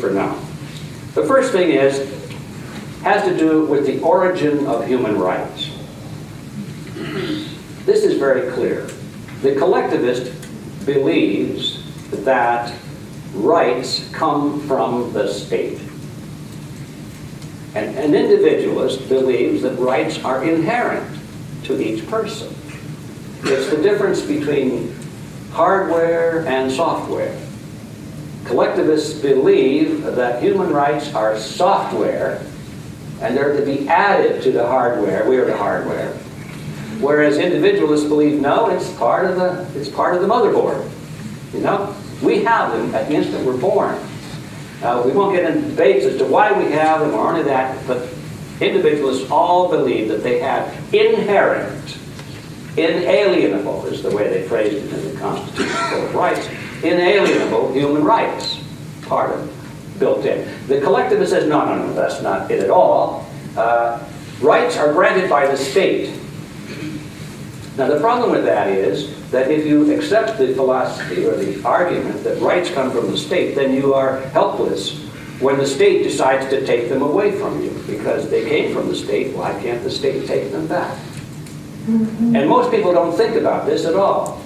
least for now. The first thing has to do with the origin of human rights. This is very clear. The collectivist believes that rights come from the state. And an individualist believes that rights are inherent to each person. It's the difference between hardware and software. Collectivists believe that human rights are software and they're to be added to the hardware. We are the hardware. Whereas individualists believe, no, it's part of the motherboard. You know, we have them at the instant we're born. We won't get into debates as to why we have them or only that, but individualists all believe that they have inherent, inalienable is the way they phrased it in the Constitution Bill of Rights, inalienable human rights, part of it, built in. The collectivist says, no, that's not it at all. Rights are granted by the state. Now the problem with that is that if you accept the philosophy or the argument that rights come from the state, then you are helpless when the state decides to take them away from you. Because they came from the state, why can't the state take them back? And most people don't think about this at all.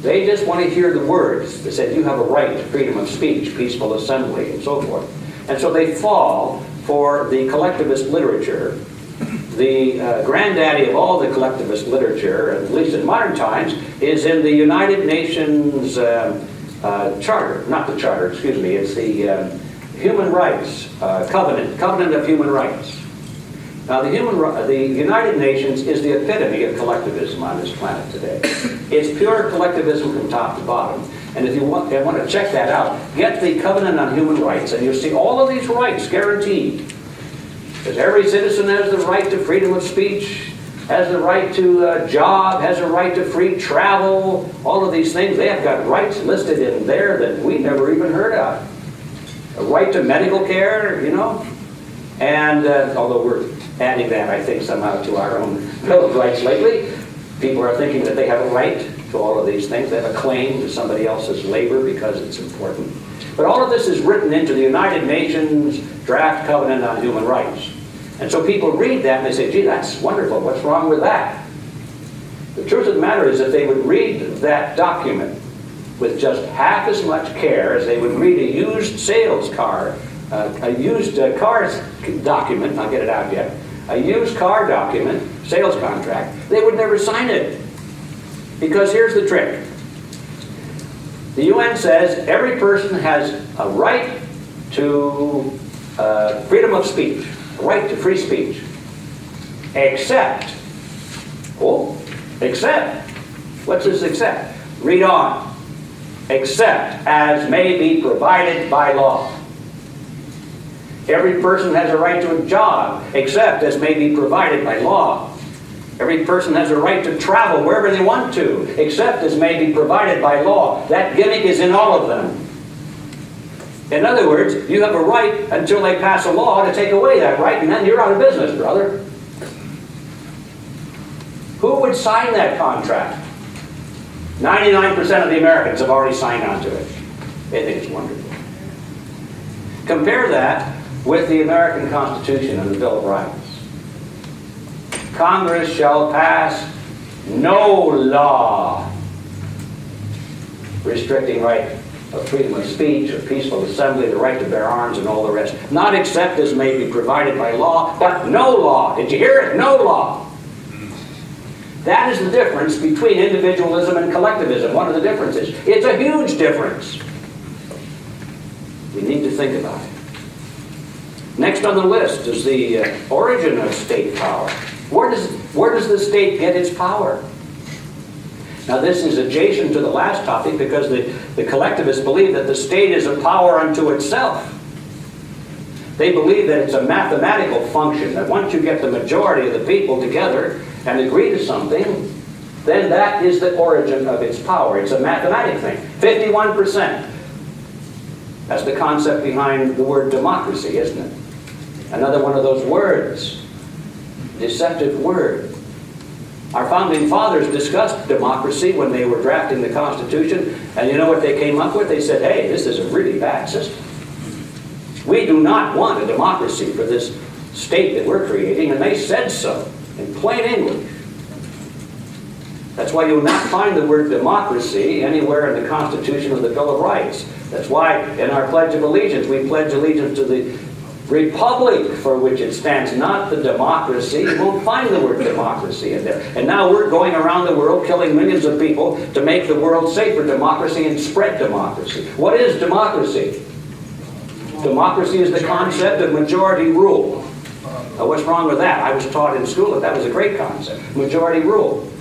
They just want to hear the words that said you have a right to freedom of speech, peaceful assembly, and so forth. And so they fall for the collectivist literature. The granddaddy of all the collectivist literature, at least in modern times, is in the United Nations Charter. Not the Charter, excuse me. It's the Human Rights Covenant of Human Rights. Now, the United Nations is the epitome of collectivism on this planet today. It's pure collectivism from top to bottom. And if you want to check that out, get the Covenant on Human Rights, and you'll see all of these rights guaranteed. Because every citizen has the right to freedom of speech, has the right to a job, has a right to free travel, all of these things. They have got rights listed in there that we never even heard of. A right to medical care, you know. And although we're adding that, I think, somehow to our own Bill of Rights lately, people are thinking that they have a right to all of these things. They have a claim to somebody else's labor because it's important. But all of this is written into the United Nations Draft Covenant on Human Rights. And so people read that and they say, gee, that's wonderful. What's wrong with that? The truth of the matter is that they would read that document with just half as much care as they would read a used sales car, a used cars document, I'll get it out yet, a used car document, sales contract. They would never sign it. Because here's the trick. The UN says every person has a right to freedom of speech, a right to free speech, except, what's this except? Read on. Except as may be provided by law. Every person has a right to a job, except as may be provided by law. Every person has a right to travel wherever they want to, except as may be provided by law. That gimmick is in all of them. In other words, you have a right until they pass a law to take away that right, and then you're out of business, brother. Who would sign that contract? 99% of the Americans have already signed on to it. They think it's wonderful. Compare that with the American Constitution and the Bill of Rights. Congress shall pass no law restricting right of freedom of speech or peaceful assembly, the right to bear arms, and all the rest. Not except as may be provided by law, but no law. Did you hear it? No law. That is the difference between individualism and collectivism. One of the differences. It's a huge difference. We need to think about it. Next on the list is the origin of state power. Where does the state get its power? Now this is adjacent to the last topic because the collectivists believe that the state is a power unto itself. They believe that it's a mathematical function, that once you get the majority of the people together and agree to something, then that is the origin of its power. It's a mathematic thing. 51%. That's the concept behind the word democracy, isn't it? Another one of those words. Deceptive word. Our founding fathers discussed democracy when they were drafting the Constitution, and you know what they came up with? They said, hey, this is a really bad system. We do not want a democracy for this state that we're creating, and they said so in plain English. That's why you'll not find the word democracy anywhere in the Constitution or the Bill of Rights. That's why in our Pledge of Allegiance, we pledge allegiance to the republic for which it stands, not the democracy. You won't find the word democracy in there. And now we're going around the world killing millions of people to make the world safe for democracy and spread democracy. What is democracy? Democracy is the concept of majority rule. Now, what's wrong with that? I was taught in school that was a great concept, majority rule.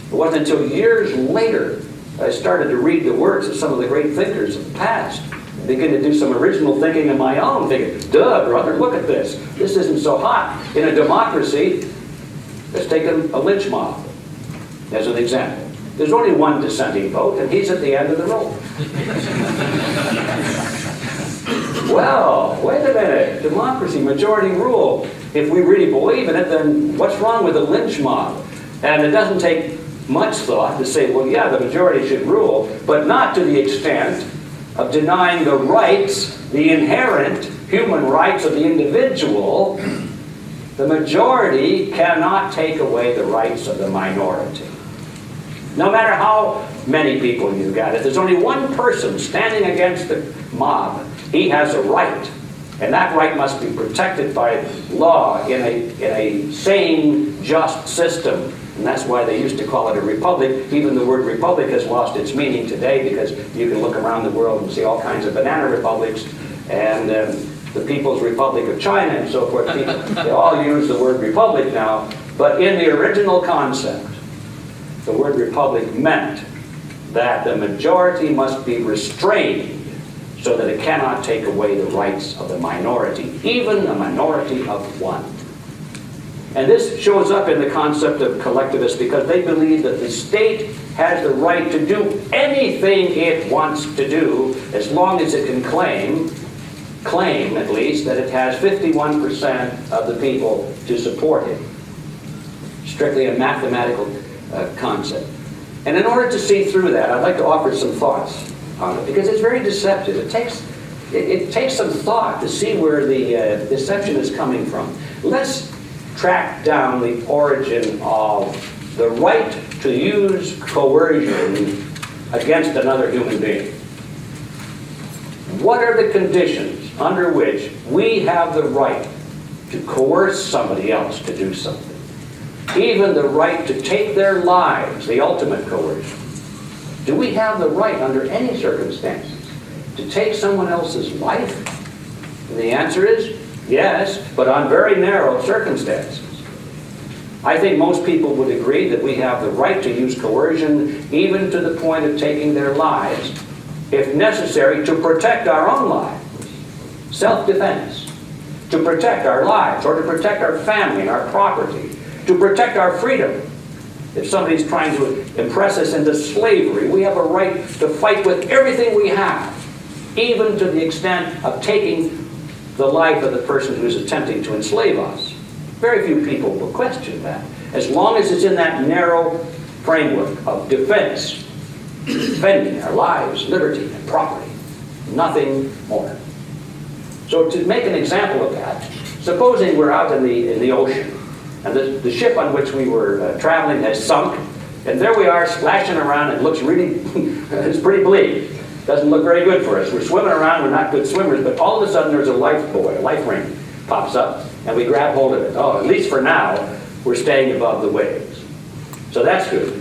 It wasn't until years later I started to read the works of some of the great thinkers of the past. I began to do some original thinking of my own, thinking, duh, brother, look at this. This isn't so hot. In a democracy, let's take a lynch mob as an example. There's only one dissenting vote, and he's at the end of the rope. Well, wait a minute. Democracy, majority rule. If we really believe in it, then what's wrong with a lynch mob? And it doesn't take much thought to say, well, yeah, the majority should rule, but not to the extent of denying the rights, the inherent human rights of the individual. The majority cannot take away the rights of the minority. No matter how many people you got, if there's only one person standing against the mob, he has a right. And that right must be protected by law in a sane, just system. And that's why they used to call it a republic. Even the word republic has lost its meaning today, because you can look around the world and see all kinds of banana republics and the People's Republic of China and so forth. People, they all use the word republic now. But in the original concept, the word republic meant that the majority must be restrained so that it cannot take away the rights of the minority, even a minority of one. And this shows up in the concept of collectivists, because they believe that the state has the right to do anything it wants to do as long as it can claim at least, that it has 51% of the people to support it. Strictly a mathematical concept. And in order to see through that, I'd like to offer some thoughts on it, because it's very deceptive. It takes some thought to see where the deception is coming from. Let's track down the origin of the right to use coercion against another human being. What are the conditions under which we have the right to coerce somebody else to do something? Even the right to take their lives, the ultimate coercion. Do we have the right under any circumstances to take someone else's life? And the answer is yes, but on very narrow circumstances. I think most people would agree that we have the right to use coercion even to the point of taking their lives, if necessary, to protect our own lives. Self-defense. To protect our lives, or to protect our family and our property. To protect our freedom. If somebody's trying to impress us into slavery, we have a right to fight with everything we have, even to the extent of taking the life of the person who's attempting to enslave us. Very few people will question that, as long as it's in that narrow framework of defense, defending our lives, liberty, and property. Nothing more. So to make an example of that, supposing we're out in the ocean, and the ship on which we were traveling has sunk, and there we are splashing around. It looks really, it's pretty bleak. Doesn't look very good for us. We're swimming around, we're not good swimmers, but all of a sudden there's a life buoy, a life ring pops up, and we grab hold of it. Oh, at least for now, we're staying above the waves. So that's good.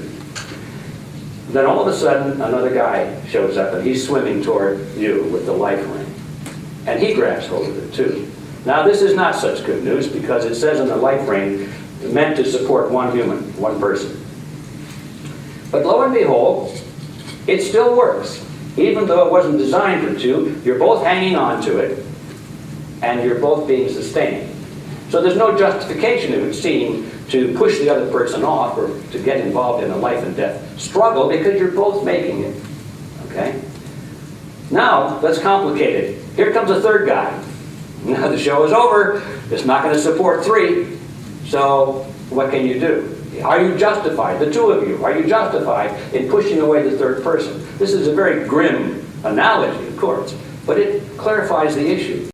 Then all of a sudden, another guy shows up, and he's swimming toward you with the life ring. And he grabs hold of it too. Now this is not such good news, because it says in the life ring, meant to support one human, one person. But lo and behold, it still works. Even though it wasn't designed for two, you're both hanging on to it, and you're both being sustained. So there's no justification, it would seem, to push the other person off or to get involved in a life and death struggle, because you're both making it. Okay? Now, let's complicate it. Here comes a third guy. Now the show is over. It's not going to support three. So what can you do? Are you justified, the two of you, are you justified in pushing away the third person? This is a very grim analogy, of course, but it clarifies the issue.